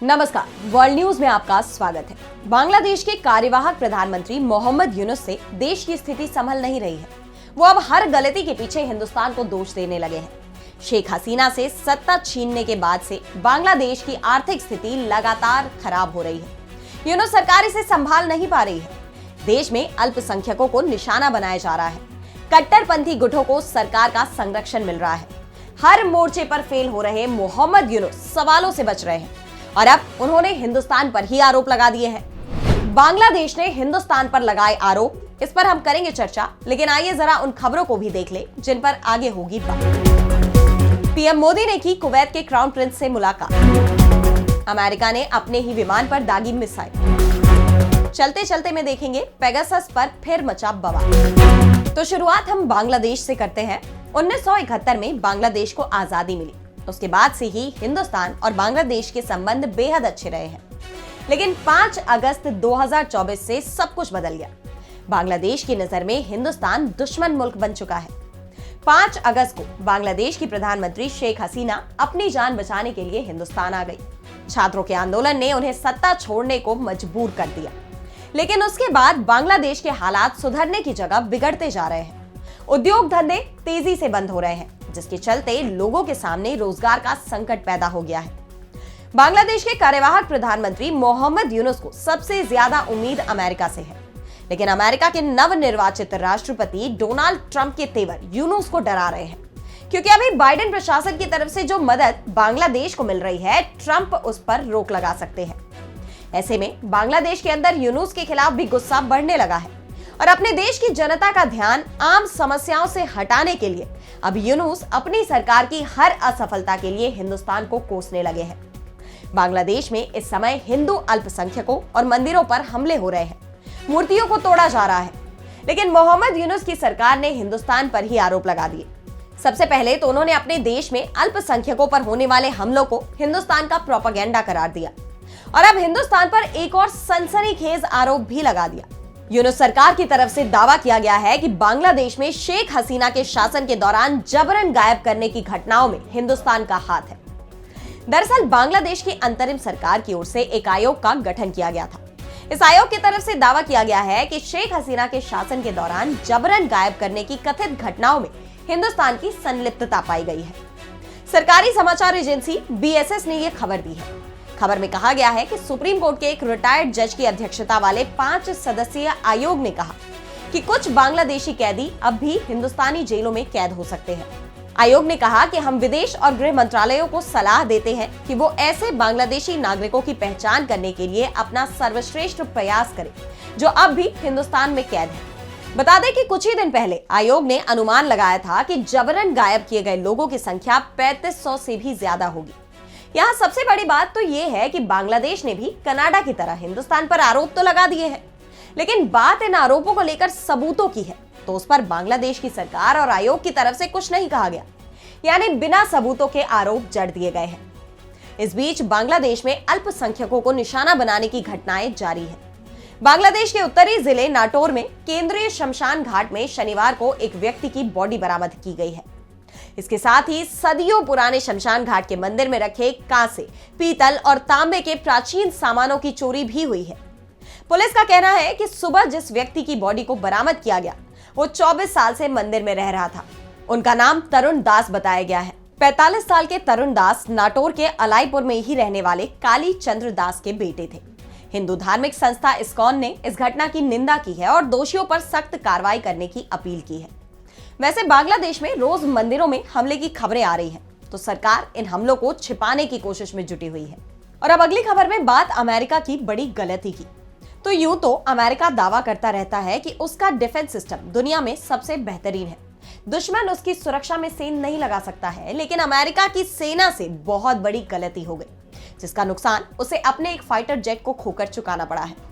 नमस्कार, world news में आपका स्वागत है। बांग्लादेश के कार्यवाहक प्रधानमंत्री मोहम्मद यूनुस से देश की स्थिति संभल नहीं रही है। वो अब हर गलती के पीछे हिंदुस्तान को दोष देने लगे हैं। शेख हसीना से सत्ता छीनने के बाद से बांग्लादेश की आर्थिक स्थिति लगातार खराब हो रही है। यूनुस सरकार इसे संभाल नहीं पा रही है। देश में अल्पसंख्यकों को निशाना बनाया जा रहा है। कट्टरपंथी गुटों को सरकार का संरक्षण मिल रहा है। हर मोर्चे पर फेल हो रहे मोहम्मद यूनुस सवालों से बच रहे हैं और अब उन्होंने हिंदुस्तान पर ही आरोप लगा दिए हैं। बांग्लादेश ने हिंदुस्तान पर लगाए आरोप, इस पर हम करेंगे चर्चा, लेकिन आइए जरा उन खबरों को भी देख ले जिन पर आगे होगी बात। पीएम मोदी ने की कुवैत के क्राउन प्रिंस से मुलाकात। अमेरिका ने अपने ही विमान पर दागी मिसाइल। चलते चलते में देखेंगे पेगासस पर फिर मचा बवाल। तो शुरुआत हम बांग्लादेश से करते हैं। 1971 में बांग्लादेश को आजादी मिली। उसके बाद से ही हिंदुस्तान और बांग्लादेश के संबंध बेहद अच्छे रहे हैं, लेकिन 5 अगस्त 2024 से सब कुछ बदल गया। बांग्लादेश की नजर में हिंदुस्तान दुश्मन मुल्क बन चुका है। 5 अगस्त को बांग्लादेश की प्रधानमंत्री शेख हसीना अपनी जान बचाने के लिए हिंदुस्तान आ गई। छात्रों के आंदोलन ने उन्हें सत्ता छोड़ने को मजबूर कर दिया, लेकिन उसके बाद बांग्लादेश के हालात सुधरने की जगह बिगड़ते जा रहे हैं। उद्योग धंधे तेजी से बंद हो रहे हैं, जिसके चलते लोगों के सामने रोजगार का संकट पैदा हो गया है। बांग्लादेश के कार्यवाहक प्रधानमंत्री मोहम्मद यूनुस को सबसे ज्यादा उम्मीद अमेरिका से है, लेकिन अमेरिका के नवनिर्वाचित राष्ट्रपति डोनाल्ड ट्रंप के तेवर यूनुस को डरा रहे हैं, क्योंकि अभी बाइडेन प्रशासन की तरफ से जो मदद बांग्लादेश को मिल रही है, ट्रंप उस पर रोक लगा सकते हैं। ऐसे में बांग्लादेश के अंदर यूनुस के खिलाफ भी गुस्सा बढ़ने लगा है और अपने देश की जनता का ध्यान आम समस्याओं से हटाने के लिए अब यूनुस अपनी सरकार की हर असफलता के लिए हिंदुस्तान को कोसने लगे हैं। बांग्लादेश में इस समय हिंदू अल्पसंख्यकों और मंदिरों पर हमले हो रहे हैं, मूर्तियों को तोड़ा जा रहा है, लेकिन मोहम्मद यूनुस की सरकार ने हिंदुस्तान पर ही आरोप लगा दिए। सबसे पहले तो उन्होंने अपने देश में अल्पसंख्यकों पर होने वाले हमलों को हिंदुस्तान का प्रोपेगेंडा करार दिया और अब हिंदुस्तान पर एक और सनसनीखेज आरोप भी लगा दिया। यूनुस सरकार की तरफ से दावा किया गया है कि बांग्लादेश में शेख हसीना के शासन के दौरान जबरन गायब करने की घटनाओं में हिंदुस्तान का हाथ है। दरअसल बांग्लादेश की अंतरिम सरकार की ओर से एक आयोग का गठन किया गया था। इस आयोग की तरफ से दावा किया गया है कि शेख हसीना के शासन के दौरान जबरन गायब करने की कथित घटनाओं में हिंदुस्तान की संलिप्तता पाई गई है। सरकारी समाचार एजेंसी BSS ने यह खबर दी है। खबर में कहा गया है कि सुप्रीम कोर्ट के एक रिटायर्ड जज की अध्यक्षता वाले 5 सदस्यीय आयोग ने कहा कि कुछ बांग्लादेशी कैदी अब भी हिंदुस्तानी जेलों में कैद हो सकते हैं। आयोग ने कहा कि हम विदेश और गृह मंत्रालयों को सलाह देते हैं कि वो ऐसे बांग्लादेशी नागरिकों की पहचान करने के लिए अपना सर्वश्रेष्ठ प्रयास करें जो अब भी हिंदुस्तान में कैद है। बता दें कि कुछ ही दिन पहले आयोग ने अनुमान लगाया था कि जबरन गायब किए गए लोगों की संख्या 3500 से भी ज्यादा होगी। यहाँ सबसे बड़ी बात तो ये है कि बांग्लादेश ने भी कनाडा की तरह हिंदुस्तान पर आरोप तो लगा दिए हैं, लेकिन बात इन आरोपों को लेकर सबूतों की है तो उस पर बांग्लादेश की सरकार और आयोग की तरफ से कुछ नहीं कहा गया, यानी बिना सबूतों के आरोप जड़ दिए गए हैं। इस बीच बांग्लादेश में अल्पसंख्यकों को निशाना बनाने की घटनाएं जारी है। बांग्लादेश के उत्तरी जिले नाटोर में केंद्रीय शमशान घाट में शनिवार को एक व्यक्ति की बॉडी बरामद की गई है। इसके साथ ही सदियों पुराने शमशान घाट के मंदिर में रखे कांसे, पीतल और तांबे के प्राचीन सामानों की चोरी भी हुई है। पुलिस का कहना है कि सुबह जिस व्यक्ति की बॉडी को बरामद किया गया वो 24 साल से मंदिर में रह रहा था। उनका नाम तरुण दास बताया गया है। 45 साल के तरुण दास नाटोर के अलाईपुर में ही रहने वाले काली चंद्र दास के बेटे थे। हिंदू धार्मिक संस्था इस्कॉन ने इस घटना की निंदा की है और दोषियों पर सख्त कार्रवाई करने की अपील की है। वैसे बांग्लादेश में रोज मंदिरों में हमले की खबरें आ रही हैं, तो सरकार इन हमलों को छिपाने की कोशिश में जुटी हुई है। और अब अगली खबर में बात अमेरिका की बड़ी गलती की। तो यूं तो अमेरिका दावा करता रहता है कि उसका डिफेंस सिस्टम दुनिया में सबसे बेहतरीन है, दुश्मन उसकी सुरक्षा में सेंध नहीं लगा सकता है, लेकिन अमेरिका की सेना से बहुत बड़ी गलती हो गई, जिसका नुकसान उसे अपने एक फाइटर जेट को खोकर चुकाना पड़ा है।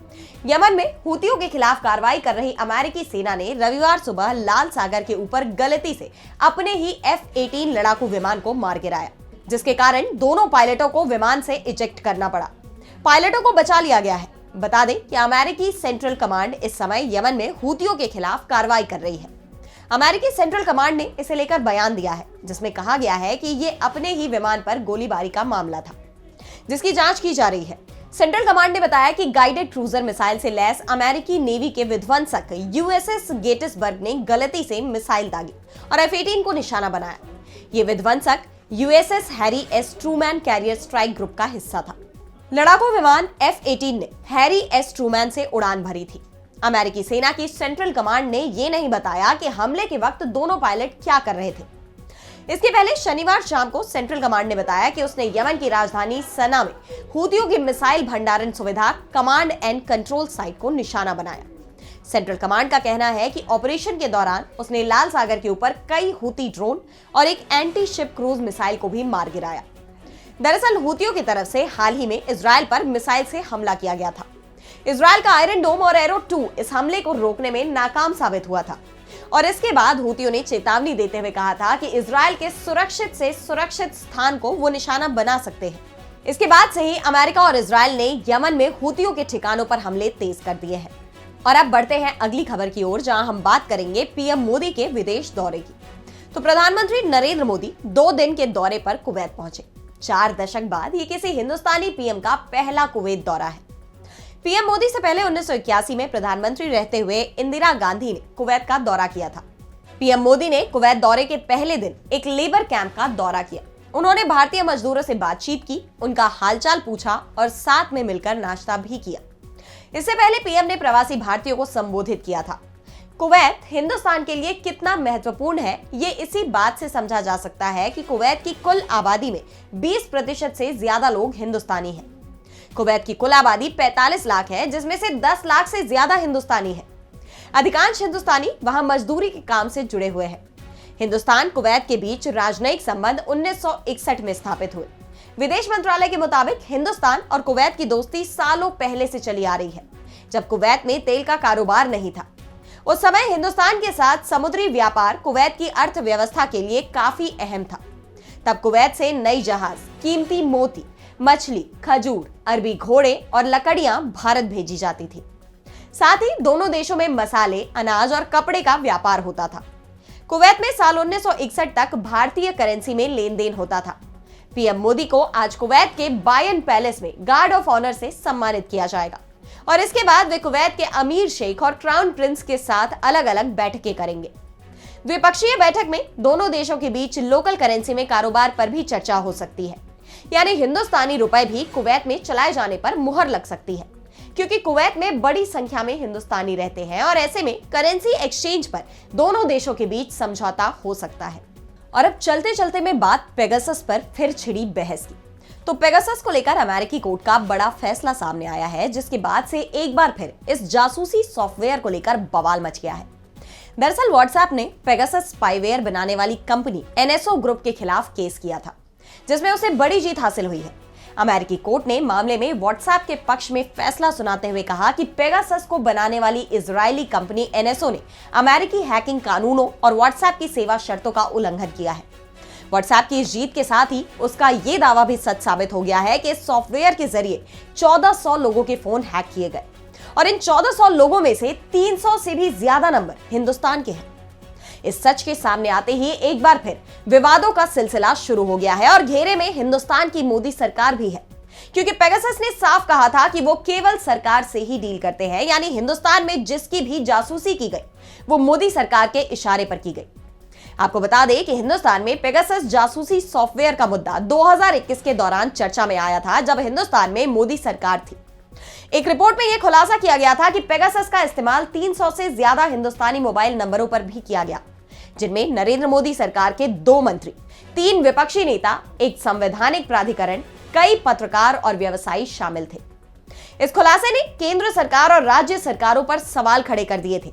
यमन में हूतियों के खिलाफ कार्रवाई कर रही अमेरिकी सेना ने रविवार सुबह लाल सागर के ऊपर गलती से अपने ही F-18 लड़ाकू विमान को मार गिराया, जिसके कारण दोनों पायलटों को विमान से इजेक्ट करना पड़ा। पायलटों को बचा लिया गया है। बता दें कि अमेरिकी सेंट्रल कमांड इस समय यमन में हूतियों के खिलाफ कार्रवाई कर रही है। अमेरिकी सेंट्रल कमांड ने इसे लेकर बयान दिया है, जिसमें कहा गया है कि ये अपने ही विमान पर गोलीबारी का मामला था। जिसकी जांच की जा रही है। सेंट्रल कमांड ने बताया कि गाइडेड क्रूजर मिसाइल से लैस अमेरिकी नेवी के विध्वंसक यूएसएस गेटिसबर्ग ने गलती से मिसाइल दागी और F-18 को निशाना बनाया। ये विध्वंसक USS Harry S Trueman carrier strike group का हिस्सा था। लड़ाकू विमान F-18 ने हैरी एस ट्रूमैन से उड़ान भरी थी। अमेरिकी सेना की सेंट्रल कमांड ने यह नहीं बताया कि हमले के वक्त दोनों पायलट क्या कर रहे थे। इसके पहले शनिवार शाम को सेंट्रल कमांड ने बताया कि उसने यमन की राजधानी सना में हूतियों की मिसाइल भंडारण सुविधा कमांड एंड कंट्रोल साइट को निशाना बनाया। सेंट्रल कमांड का कहना है कि ऑपरेशन के दौरान उसने लाल सागर के ऊपर कई हूती ड्रोन और एक एंटी शिप क्रूज मिसाइल को भी मार गिराया। दरअसल हूतियों की तरफ से हाल ही में इजराइल पर मिसाइल से हमला किया गया था। इजराइल का आयरन डोम और एरो 2 इस हमले को रोकने में नाकाम साबित हुआ था और इसके बाद हूतियों ने चेतावनी देते हुए कहा था कि इजराइल के सुरक्षित से सुरक्षित स्थान को वो निशाना बना सकते हैं। इसके बाद से ही अमेरिका और इजराइल ने यमन में हूतियों के ठिकानों पर हमले तेज कर दिए हैं। और अब बढ़ते हैं अगली खबर की ओर, जहां हम बात करेंगे पीएम मोदी के विदेश दौरे की। तो प्रधानमंत्री नरेंद्र मोदी 2 दिन के दौरे पर कुवैत पहुंचे। 4 दशक बाद ये किसी हिंदुस्तानी पीएम का पहला कुवैत दौरा है। पीएम मोदी से पहले 1981 में प्रधानमंत्री रहते हुए इंदिरा गांधी ने कुवैत का दौरा किया था। पीएम मोदी ने कुवैत दौरे के पहले दिन एक लेबर कैंप का दौरा किया। उन्होंने भारतीय मजदूरों से बातचीत की, उनका हालचाल पूछा और साथ में मिलकर नाश्ता भी किया। इससे पहले पीएम ने प्रवासी भारतीयों को संबोधित किया था। कुवैत हिंदुस्तान के लिए कितना महत्वपूर्ण है, ये इसी बात से समझा जा सकता है कि कुवैत की कुल आबादी में 20% से ज्यादा लोग हिंदुस्तानी हैं। कुवैत की कुल आबादी 45 लाख है, जिसमें से 10 लाख से ज्यादा हिंदुस्तानी है। अधिकांश हिंदुस्तानी वहां मजदूरी के काम से जुड़े हुए हैं। हिंदुस्तान कुवैत के बीच राजनयिक संबंध 1961 में स्थापित हुए। विदेश मंत्रालय के मुताबिक हिंदुस्तान और कुवैत की दोस्ती सालों पहले से चली आ रही है, जब कुवैत में तेल का कारोबार नहीं था। उस समय हिंदुस्तान के साथ समुद्री व्यापार कुवैत की अर्थव्यवस्था के लिए काफी अहम था। तब कुवैत से नई जहाज, कीमती मोती, मछली, खजूर, अरबी घोड़े और लकड़ियां भारत भेजी जाती थी। साथ ही दोनों देशों में मसाले, अनाज और कपड़े का व्यापार होता था। कुवैत में साल 1961 तक भारतीय करेंसी में लेन देन होता था। पीएम मोदी को आज कुवैत के बायन पैलेस में गार्ड ऑफ ऑनर से सम्मानित किया जाएगा और इसके बाद वे कुवैत के अमीर शेख और क्राउन प्रिंस के साथ अलग अलग बैठकें करेंगे। द्विपक्षीय बैठक में दोनों देशों के बीच लोकल करेंसी में कारोबार पर भी चर्चा हो सकती है, यानी हिंदुस्तानी रुपए भी कुवैत में चलाए जाने पर मुहर लग सकती है, क्योंकि कुवैत में बड़ी संख्या में हिंदुस्तानी रहते हैं और ऐसे में करेंसी एक्सचेंज पर दोनों देशों के बीच समझौता हो सकता है। और अब चलते चलते में बात पेगासस पर फिर छिड़ी बहस की। तो पेगासस को लेकर अमेरिकी कोर्ट का बड़ा फैसला सामने आया है, जिसके बाद से एक बार फिर इस जासूसी सॉफ्टवेयर को लेकर बवाल मच गया है। दरअसल व्हाट्सएप ने पेगासस स्पाईवेयर बनाने वाली कंपनी NSO ग्रुप के खिलाफ केस किया था, जिसमें उसे बड़ी जीत हासिल हुई है। अमेरिकी कोर्ट ने मामले में व्हाट्सएप के पक्ष में फैसला सुनाते हुए कहा कि पेगासस को बनाने वाली इजरायली कंपनी NSO ने अमेरिकी हैकिंग कानूनों और व्हाट्सएप की सेवा शर्तों का उल्लंघन किया है। व्हाट्सएप की इस जीत के साथ ही उसका ये दावा भी सच साबित हो गया है कि इस सॉफ्टवेयर के जरिए 1400 लोगों के फोन हैक किए गए और इन 1400 लोगों में से 300 से भी ज्यादा नंबर हिंदुस्तान के हैं। इस सच के सामने आते ही एक बार फिर विवादों का सिलसिला शुरू हो गया है और घेरे में हिंदुस्तान की मोदी सरकार भी है, क्योंकि पेगासस ने साफ कहा था कि वो केवल सरकार से ही डील करते हैं, यानी हिंदुस्तान में जिसकी भी जासूसी की गई वो मोदी सरकार के इशारे पर की गई। आपको बता दें कि हिंदुस्तान में पेगासस जासूसी सॉफ्टवेयर का मुद्दा 2021 के दौरान चर्चा में आया था, जब हिंदुस्तान में मोदी सरकार थी। एक रिपोर्ट में यह खुलासा किया गया था कि पेगासस का इस्तेमाल 300 से ज्यादा हिंदुस्तानी मोबाइल नंबरों पर भी किया गया, जिनमें नरेंद्र मोदी सरकार के 2 मंत्री, 3 विपक्षी नेता, एक संवैधानिक प्राधिकरण, कई पत्रकार और व्यवसायी शामिल थे। इस खुलासे ने केंद्र सरकार और राज्य सरकारों पर सवाल खड़े कर दिए थे।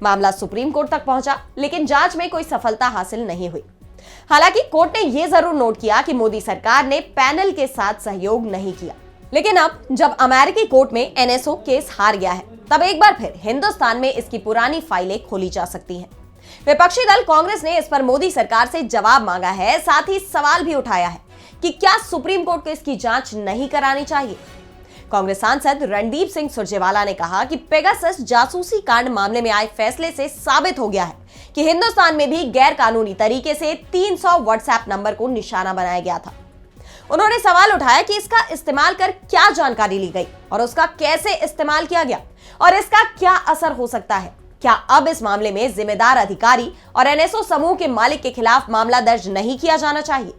मामला सुप्रीम कोर्ट तक पहुंचा, लेकिन जांच में कोई सफलता हासिल नहीं हुई। हालांकि कोर्ट ने यह जरूर नोट किया कि मोदी सरकार ने पैनल के साथ सहयोग नहीं किया। लेकिन अब जब अमेरिकी कोर्ट में NSO केस हार गया है, तब एक बार फिर हिंदुस्तान में इसकी पुरानी फाइलें खोली जा सकती हैं। विपक्षी दल कांग्रेस ने इस पर मोदी सरकार से जवाब मांगा है, साथ ही सवाल भी उठाया है कि क्या सुप्रीम कोर्ट को इसकी जांच नहीं करानी चाहिए। कांग्रेस सांसद रणदीप सिंह सुरजेवाला ने कहा कि पेगासस जासूसी कांड मामले में आए फैसले से साबित हो गया है कि हिंदुस्तान में भी गैर कानूनी तरीके से 300 व्हाट्सएप नंबर को निशाना बनाया गया था। उन्होंने सवाल उठाया कि इसका इस्तेमाल कर क्या जानकारी ली गई और उसका कैसे इस्तेमाल किया गया और इसका क्या असर हो सकता है। क्या अब इस मामले में जिम्मेदार अधिकारी और एनएसओ समूह के मालिक के खिलाफ मामला दर्ज नहीं किया जाना चाहिए?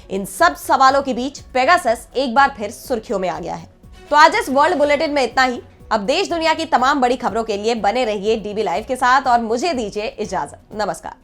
इन सब सवालों के बीच पेगासस एक बार फिर सुर्खियों में आ गया है। तो आज इस वर्ल्ड बुलेटिन में इतना ही। अब देश दुनिया की तमाम बड़ी खबरों के लिए बने रहिए डीबी लाइव के साथ और मुझे दीजिए इजाजत। नमस्कार।